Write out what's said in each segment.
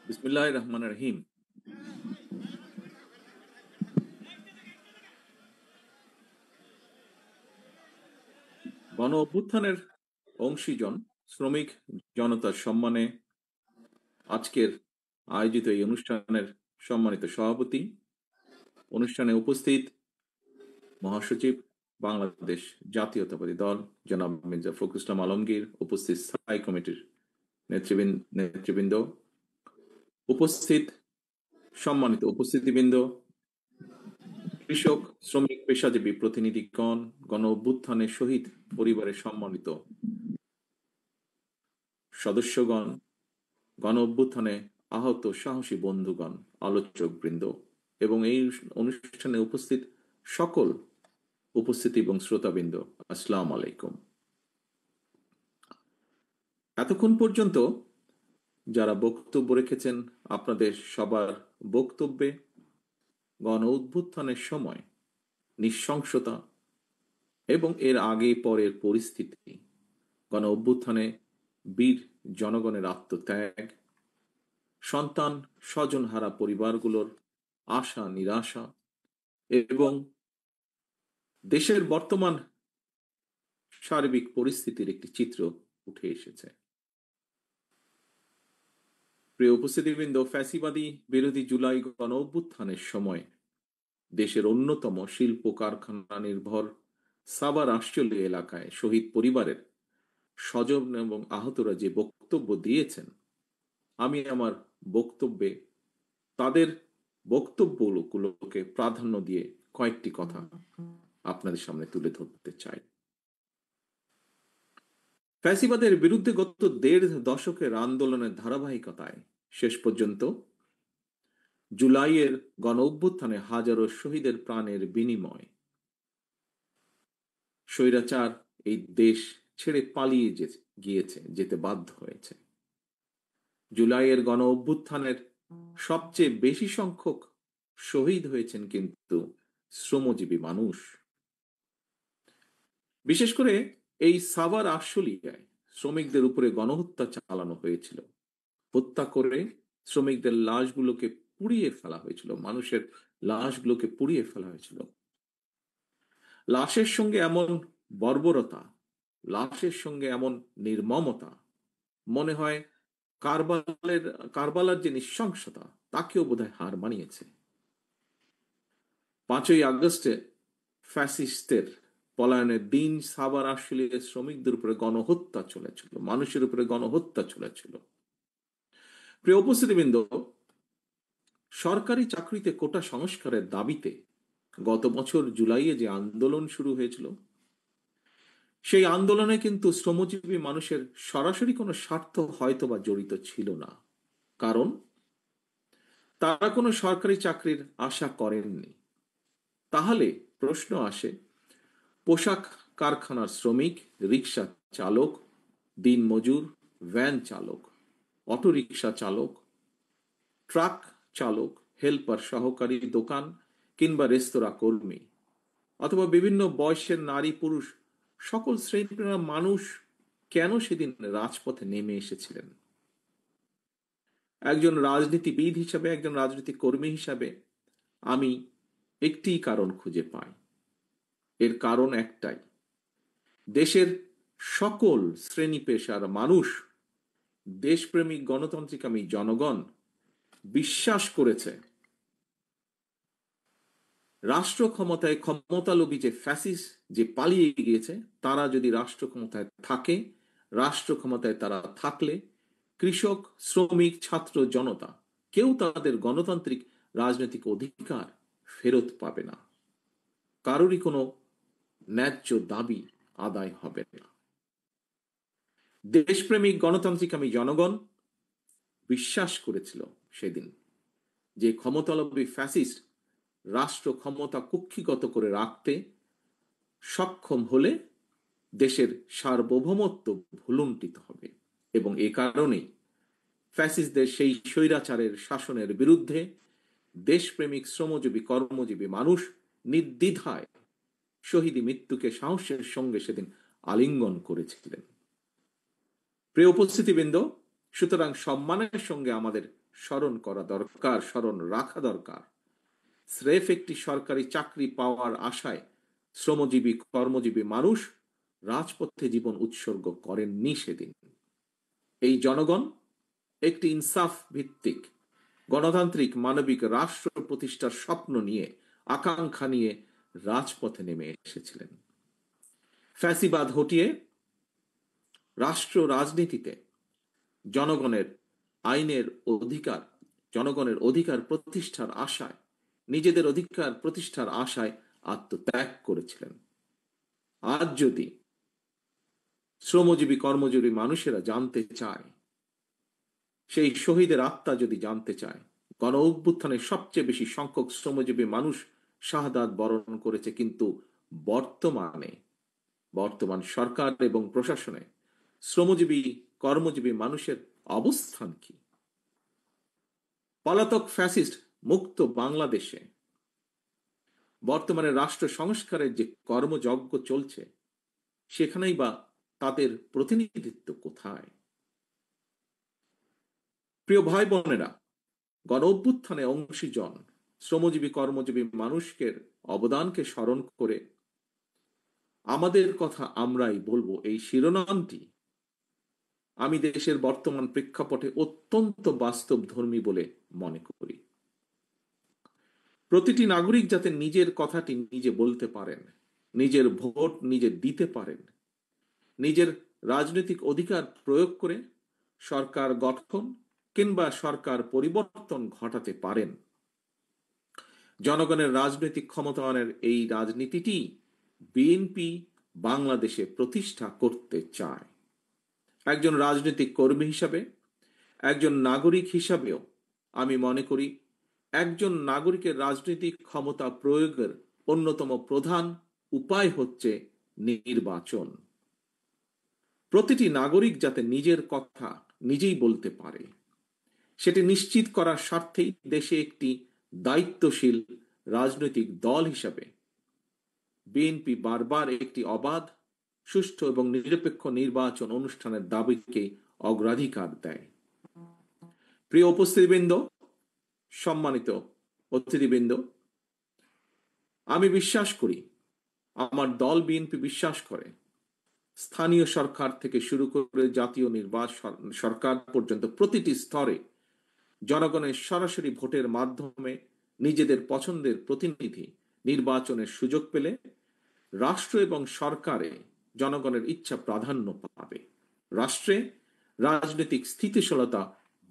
বিসমিল্লাহির রহমানির রহিম। গণ অভ্যুত্থানের অংশীজন শ্রমিক জনতার সম্মানে আজকের আয়োজিত এই অনুষ্ঠানের সম্মানিত সভাপতি, অনুষ্ঠানে উপস্থিত মহাসচিব, বাংলাদেশ জাতীয়তাবাদী দল জনাব মির্জা ফখরুল ইসলাম আলমগীর, উপস্থিত স্থায়ী কমিটির নেতৃবৃন্দ, উপস্থিত সম্মানিত উপস্থিতিবৃন্দ, কৃষক, শ্রমিক, পেশাজীবী প্রতিনিধিগণ, গণ অভ্যুত্থানের শহীদ পরিবারের সম্মানিত সদস্যগণ, গণ অভ্যুত্থানে আহত সাহসী বন্ধুগণ, আলোচক বৃন্দ এবং এই অনুষ্ঠানে উপস্থিত সকল উপস্থিতি এবং শ্রোতাবৃন্দ, আসসালামু আলাইকুম। এতক্ষণ পর্যন্ত যারা বক্তব্য রেখেছেন, আপনাদের সবার বক্তব্যে গণ অভ্যুত্থানের সময় নৃশংসতা এবং এর আগে পরের পরিস্থিতি, গণ অভ্যুত্থানে বীর জনগণের আত্মত্যাগ, সন্তান স্বজনহারা পরিবারগুলোর আশা নিরাশা এবং দেশের বর্তমান সার্বিক পরিস্থিতির একটি চিত্র উঠে এসেছে। প্রিয় উপস্থিতিবৃন্দ, ফ্যাসিবাদী বিরোধী জুলাই গণ অভ্যুত্থানের সময় দেশের অন্যতম শিল্প কারখানা নির্ভর সাভার আশুলিয়া এলাকায় শহীদ পরিবারের স্বজন এবং আহতরা যে বক্তব্য দিয়েছেন, আমি আমার বক্তব্যে তাদের বক্তব্যগুলোকে প্রাধান্য দিয়ে কয়েকটি কথা আপনাদের সামনে তুলে ধরতে চাই। ফ্যাসিবাদের বিরুদ্ধে গত ১.৫ দশকের আন্দোলনের ধারাবাহিকতায় শেষ পর্যন্ত জুলাইয়ের গণ অভ্যুত্থানে হাজারো শহীদের প্রাণের বিনিময় স্বৈরাচার এই দেশ ছেড়ে পালিয়ে যেতে বাধ্য হয়েছে। জুলাইয়ের গণ অভ্যুত্থানের সবচেয়ে বেশি সংখ্যক শহীদ হয়েছেন কিন্তু শ্রমজীবী মানুষ। বিশেষ করে এই সাভার আশুলিয়ায় শ্রমিকদের উপরে গণহত্যা চালানো হয়েছিল। হত্যা করে শ্রমিকদের লাশগুলোকে পুড়িয়ে ফেলা হয়েছিল, মানুষের লাশগুলোকে পুড়িয়ে ফেলা হয়েছিল। লাশের সঙ্গে এমন বর্বরতা, লাশের সঙ্গে এমন নির্মমতা, মনে হয় কারবালার যে নৃশংসতা তাকেও বোধহয় হার মানিয়েছে। ৫ই আগস্টে ফ্যাসিস্টদের পলায়নের দিন সাভার আশুলিয়ার শ্রমিকদের উপরে গণহত্যা চলেছিল, মানুষের উপরে গণহত্যা চলেছিল। প্রিয় উপস্থিতিবৃন্দ, সরকারি চাকরিতে কোটা সংস্কারের দাবিতে গত বছর জুলাইয়ে যে আন্দোলন শুরু হয়েছিল, সেই আন্দোলনে কিন্তু শ্রমজীবী মানুষের সরাসরি কোনো স্বার্থ হয়তোবা জড়িত ছিল না, কারণ তারা কোনো সরকারি চাকরির আশা করেননি। তাহলে প্রশ্ন আসে, পোশাক কারখানার শ্রমিক, রিক্সা চালক, দিনমজুর, ভ্যান চালক, অটোরিক্সা চালক, ট্রাক চালক, হেল্পার, সহকারী, দোকান কিংবা রেস্তোরাঁ কর্মী, অথবা বিভিন্ন বয়সের নারী পুরুষ, সকল শ্রেণীর মানুষ কেন সেদিন রাজপথে নেমে এসেছিলেন? একজন রাজনীতিবিদ হিসাবে, একজন রাজনৈতিক কর্মী হিসাবে আমি একটি কারণ খুঁজে পাই। এর কারণ একটাই, দেশের সকল শ্রেণী পেশার মানুষ, দেশপ্রেমিক গণতান্ত্রিকামী জনগণ বিশ্বাস করেছে রাষ্ট্র ক্ষমতায় ক্ষমতালোভী যে ফ্যাসিস্ট যে পালিয়ে গিয়েছে, তারা যদি রাষ্ট্র ক্ষমতায় থাকে, রাষ্ট্র ক্ষমতায় তারা থাকলে কৃষক, শ্রমিক, ছাত্র, জনতা কেউ তাদের গণতান্ত্রিক রাজনৈতিক অধিকার ফেরত পাবে না, কারোরই কোনো ন্যায্য দাবি আদায় হবে না। দেশপ্রেমিক গণতান্ত্রিকামী জনগণ বিশ্বাস করেছিল সেদিন যে ক্ষমতালোভী ফ্যাসিস্ট রাষ্ট্র ক্ষমতা কুক্ষিগত করে রাখতে সক্ষম হলে দেশের সার্বভৌমত্ব ভুলুণ্ঠিত হবে, এবং এ কারণেই ফ্যাসিস্টদের সেই স্বৈরাচারের শাসনের বিরুদ্ধে দেশপ্রেমিক শ্রমজীবী কর্মজীবী মানুষ নির্দ্বিধায় শহীদী মৃত্যুকে সাহসের সঙ্গে সেদিন আলিঙ্গন করেছিলেন। প্রিয় উপস্থিতিবৃন্দ, সুতরাং সম্মানের সঙ্গে আমাদের স্মরণ করা দরকার, স্মরণ রাখা দরকার, স্রেফ একটি সরকারি চাকরি পাওয়ার আশায় শ্রমজীবী কর্মজীবী মানুষ রাজপথে জীবন উৎসর্গ করেননি সেদিন। এই জনগণ একটি ইনসাফ ভিত্তিক গণতান্ত্রিক মানবিক রাষ্ট্র প্রতিষ্ঠার স্বপ্ন নিয়ে, আকাঙ্ক্ষা নিয়ে রাজপথে নেমে এসেছিলেন। ফ্যাসিবাদ হটিয়ে রাষ্ট্র রাজনীতিতে জনগণের আইনের অধিকার, জনগণের অধিকার প্রতিষ্ঠার আশায়, নিজেদের অধিকার প্রতিষ্ঠার আশায় আত্মত্যাগ করেছিলেন। আজ যদি শ্রমজীবী কর্মজীবী মানুষেরা জানতে চায়, সেই শহীদের আত্মা যদি জানতে চায়, গণ অভ্যুত্থানে সবচেয়ে বেশি সংখ্যক শ্রমজীবী মানুষ শাহাদাত বরণ করেছে, কিন্তু বর্তমান সরকার এবং প্রশাসনে শ্রমজীবী কর্মজীবী মানুষের অবস্থান কি? পলাতক ফ্যাসিস্ট মুক্ত বাংলাদেশে বর্তমানে রাষ্ট্র সংস্কারের যে কর্মযজ্ঞ চলছে, সেখানেই বা তাদের প্রতিনিধিত্ব কোথায়? প্রিয় ভাই বোনেরা, গণ অভ্যুত্থানে অংশীজন শ্রমজীবী কর্মজীবী মানুষের অবদানকে স্মরণ করে আমাদের কথা আমরাই বলবো, এই শিরোনামটি আমি দেশের বর্তমান প্রেক্ষাপটে অত্যন্ত বাস্তবধর্মী বলে মনে করি। প্রতিটি নাগরিক যাতে নিজের কথাটি নিজে বলতে পারেন, নিজের ভোট নিজে দিতে পারেন, নিজের রাজনৈতিক অধিকার প্রয়োগ করে সরকার গঠন কিংবা সরকার পরিবর্তন ঘটাতে পারেন। জনগণের রাজনৈতিক ক্ষমতায়নের এই রাজনীতিটি বিএনপি বাংলাদেশে প্রতিষ্ঠা করতে চায়। একজন রাজনৈতিক কর্মী হিসাবে, একজন নাগরিক হিসাবেও আমি মনে করি একজন নাগরিকের রাজনৈতিক ক্ষমতা প্রয়োগের অন্যতম প্রধান উপায় হচ্ছে নির্বাচন। প্রতিটি নাগরিক যাতে নিজের কথা নিজেই বলতে পারে, সেটি নিশ্চিত করার স্বার্থেই দেশে একটি দায়িত্বশীল রাজনৈতিক দল হিসাবে বিএনপি বারবার একটি অবাধ, সুষ্ঠু এবং নিরপেক্ষ নির্বাচন অনুষ্ঠানের দাবিকে অগ্রাধিকার দেয়। প্রিয় উপস্থিতিবৃন্দ, সম্মানিত অতিথিবৃন্দ, আমি বিশ্বাস করি, আমার দল বিএনপি বিশ্বাস করে, স্থানীয় সরকার থেকে শুরু করে জাতীয় নির্বাচন সরকার পর্যন্ত প্রতিটি স্তরে জনগণের সরাসরি ভোটের মাধ্যমে নিজেদের পছন্দের প্রতিনিধি নির্বাচনের সুযোগ পেলে রাষ্ট্র এবং সরকারে জনগণের ইচ্ছা প্রাধান্য পাবে, রাষ্ট্রে রাজনৈতিক স্থিতিশীলতা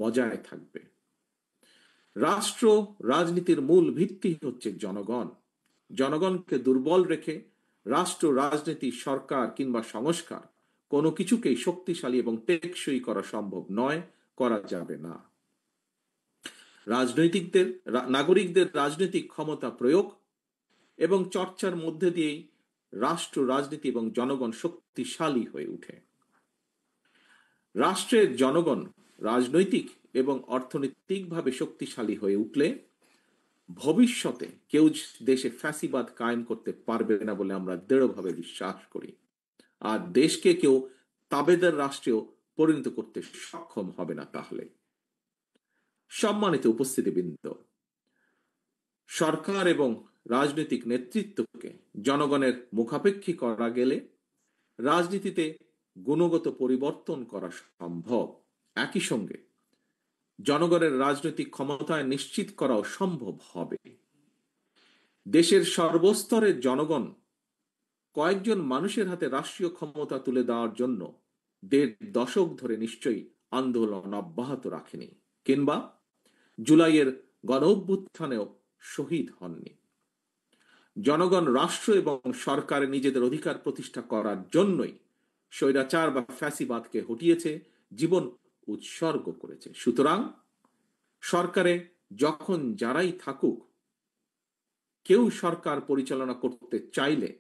বজায় থাকবে। রাষ্ট্র রাজনীতির মূল ভিত্তি হচ্ছে জনগণ। জনগণকে দুর্বল রেখে রাষ্ট্র রাজনীতি, সরকার কিংবা সংস্কার কোনো কিছুকেই শক্তিশালী এবং টেকসই করা সম্ভব নয়, করা যাবে না। নাগরিকদের রাজনৈতিক ক্ষমতা প্রয়োগ এবং চর্চার মধ্যে দিয়েই রাষ্ট্র রাজনীতি এবং জনগণ শক্তিশালী হয়ে ওঠে। রাষ্ট্রের জনগণ রাজনৈতিক এবং অর্থনৈতিকভাবে শক্তিশালী হয়ে উঠলে ভবিষ্যতে কেউ দেশে ফ্যাসিবাদ কায়েম করতে পারবে না বলে আমরা দৃঢ়ভাবে বিশ্বাস করি। আর দেশকে কেউ তাবেদার রাষ্ট্রেও পরিণত করতে সক্ষম হবে না। তাহলে সম্মানিত উপস্থিতিবৃন্দ, সরকার এবং রাজনৈতিক নেতৃত্বকে জনগণের মুখাপেক্ষী করা গেলে রাজনীতিতে গুণগত পরিবর্তন করা সম্ভব। একই সঙ্গে জনগণের রাজনৈতিক ক্ষমতায় নিশ্চিত করাও সম্ভব হবে। দেশের সর্বস্তরের জনগণ কয়েকজন মানুষের হাতে রাষ্ট্রীয় ক্ষমতা তুলে দেওয়ার জন্য ১.৫ দশক ধরে নিশ্চয়ই আন্দোলন অব্যাহত রাখেনি, কিংবা জুলাইয়ের গণ অভ্যুত্থানেও শহীদ হননি। জনগণ রাষ্ট্র এবং সরকারে নিজেদের অধিকার প্রতিষ্ঠা করার জন্যই স্বৈরাচার বা ফ্যাসিবাদকে হটিয়েছে, জীবন উৎসর্গ করেছে। সুতরাং সরকারে যখন যারাই থাকুক, কেউ সরকার পরিচালনা করতে চাইলে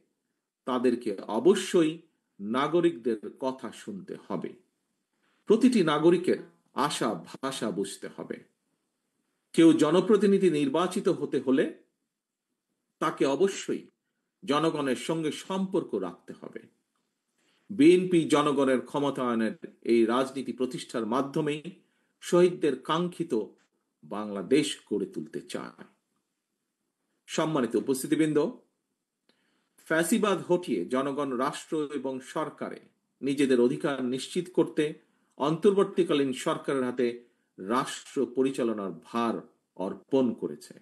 তাদেরকে অবশ্যই নাগরিকদের কথা শুনতে হবে। প্রতিটি নাগরিকের আশা ভাষা বুঝতে হবে। কেউ জনপ্রতিনিধি নির্বাচিত হতে হলে তাকে অবশ্যই জনগণের সঙ্গে সম্পর্ক রাখতে হবে। বিএনপি জনগণের ক্ষমতায়নের এই রাজনীতি প্রতিষ্ঠার মাধ্যমেই শহীদদের কাঙ্ক্ষিত বাংলাদেশ গড়ে তুলতে চায়। সম্মানিত উপস্থিতিবৃন্দ, ফ্যাসিবাদ হটিয়ে জনগণ রাষ্ট্র এবং সরকারে নিজেদের অধিকার নিশ্চিত করতে অন্তর্বর্তীকালীন সরকারের হাতে রাষ্ট্র পরিচালনার ভার অর্পণ করেছে।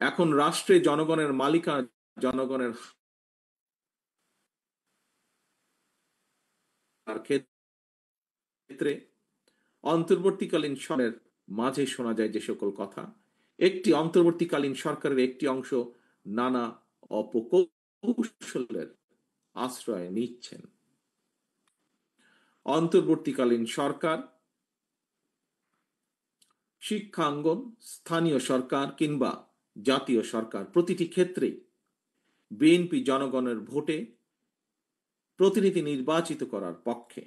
এখন রাষ্ট্রে জনগণের মালিকানা জনগণের ক্ষেত্রে অন্তর্বর্তীকালীন সরকারের মাঝে শোনা যায় যে সকল কথা, একটি অন্তর্বর্তীকালীন সরকারের একটি অংশ নানা অপকৌশলের আশ্রয় নিচ্ছেন। অন্তর্বর্তীকালীন সরকার শিক্ষাঙ্গন, স্থানীয় সরকার কিংবা জাতীয় সরকার, প্রতিটি ক্ষেত্রে বিএনপি জনগণের ভোটে প্রতিনিধি নির্বাচিত করার পক্ষে।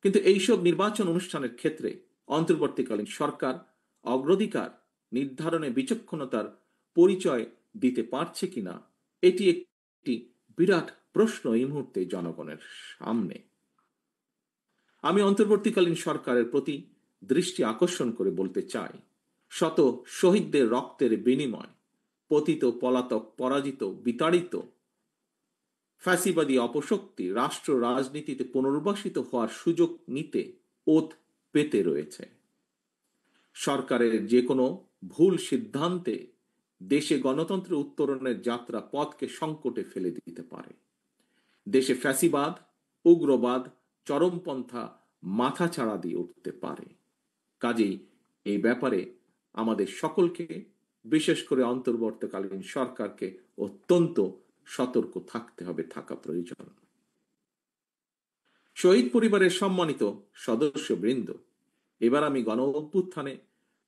কিন্তু এইসব নির্বাচন অনুষ্ঠানের ক্ষেত্রে অন্তর্বর্তীকালীন সরকার অগ্রাধিকার নির্ধারণে বিচক্ষণতার পরিচয় দিতে পারছে কিনা, এটি একটি বিরাট প্রশ্ন এই মুহূর্তে জনগণের সামনে। আমি অন্তর্বর্তীকালীন সরকারের প্রতি দৃষ্টি আকর্ষণ করে বলতে চাই, শত শহীদদের রক্তের বিনিময় পতিত, পলাতক, পরাজিত, বিতাড়িত ফ্যাসিবাদী অপশক্তি রাষ্ট্র রাজনীতিতে পুনর্বাসিত হওয়ার সুযোগ নিতে ওত পেতে রয়েছে। সরকারের যে কোনো ভুল সিদ্ধান্তে দেশে গণতন্ত্র উত্তরণের যাত্রা পথকে সংকটে ফেলে দিতে পারে। দেশে ফ্যাসিবাদ, উগ্রবাদ, চরমপন্থা মাথাচাড়া দিয়ে উঠতে পারে। কাজেই এই ব্যাপারে আমাদের সকলকে, বিশেষ করে অন্তর্বর্তীকালীন সরকারকে অত্যন্ত সতর্ক থাকতে হবে, থাকা প্রয়োজন। শহীদ পরিবারের সম্মানিত সদস্যবৃন্দ, এবার আমি গণ অভ্যুত্থানে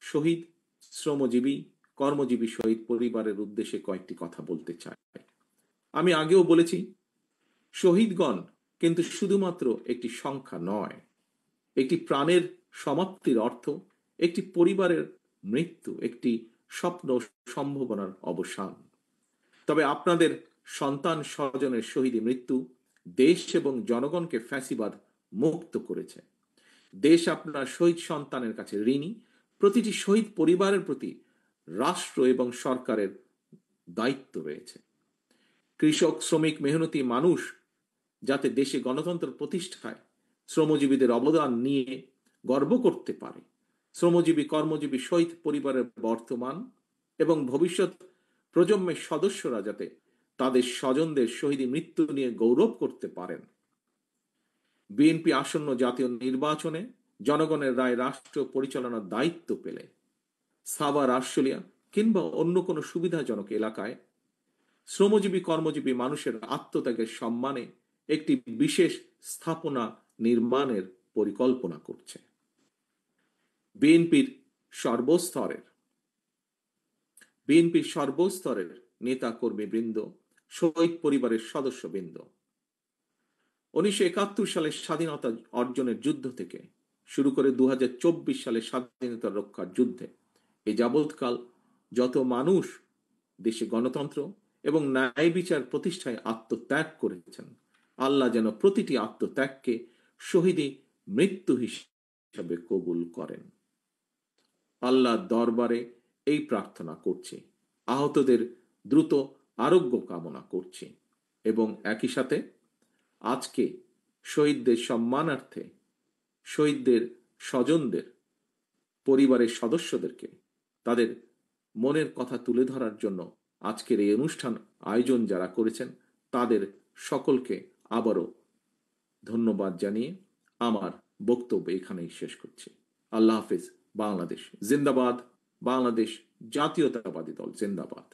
শহীদ, শ্রমজীবী, কর্মজীবী শহীদ পরিবারের উদ্দেশ্যে কয়েকটি কথা বলতে চাই। আমি আগেও বলেছি, শহীদগণ কিন্তু শুধুমাত্র একটি সংখ্যা নয়। একটি প্রাণের সমাপ্তির অর্থ একটি পরিবারের মৃত্যু, একটি স্বপ্ন সম্ভাবনার অবসান। তবে আপনাদের সন্তান স্বজনের শহীদী মৃত্যু দেশ এবং জনগণকে ফ্যাসিবাদ মুক্ত করেছে। দেশ আপনার শহীদ সন্তানের কাছে ঋণী। প্রতিটি শহীদ পরিবারের প্রতি রাষ্ট্র এবং সরকারের দায়িত্ব রয়েছে। কৃষক, শ্রমিক, মেহনতি মানুষ যাতে দেশে গণতন্ত্র প্রতিষ্ঠায় শ্রমজীবীদের অবদান নিয়ে গর্ব করতে পারে, শ্রমজীবী, কর্মজীবী শহীদ পরিবারের বর্তমান এবং ভবিষ্যৎ প্রজন্মের সদস্যরা যাতে তাদের স্বজনদের শহীদী মৃত্যু নিয়ে গৌরব করতে পারেন। বিএনপি আসন্ন জাতীয় নির্বাচনে জনগণের রায় রাষ্ট্র পরিচালনার দায়িত্ব পেলে সাভার, আশুলিয়া কিংবা অন্য কোনো সুবিধাজনক এলাকায় শ্রমজীবী, কর্মজীবী মানুষের আত্মত্যাগের সম্মানে একটি বিশেষ স্থাপনা নির্মাণের পরিকল্পনা করছে। বিএনপির সর্বস্তরের নেতা কর্মীবৃন্দ, শহীদ পরিবারের সদস্যবৃন্দ 1971 সালের স্বাধীনতা অর্জনের যুদ্ধ থেকে শুরু করে 2024 সালে স্বাধীনতা রক্ষার যুদ্ধে এ যাবৎকাল যত মানুষ দেশে গণতন্ত্র এবং ন্যায় বিচার প্রতিষ্ঠায় আত্মত্যাগ করেছেন, আল্লাহ যেন প্রতিটি আত্মত্যাগকে শহীদী মৃত্যু হিসেবে কবুল করেন। আল্লাহর দরবারে এই প্রার্থনা করছি, আহতদের দ্রুত আরোগ্য কামনা করছি এবং একই সাথে আজকে শহীদদের সম্মানার্থে শহীদদের স্বজনদের পরিবারের সদস্যদেরকে তাদের মনের কথা তুলে ধরার জন্য আজকের এই অনুষ্ঠান আয়োজন যারা করেছেন তাদের সকলকে আবারও ধন্যবাদ জানিয়ে আমার বক্তব্য এখানেই শেষ করছি। আল্লাহ হাফিজ। বাংলাদেশ জিন্দাবাদ। বাংলাদেশ জাতীয়তাবাদী দল জিন্দাবাদ।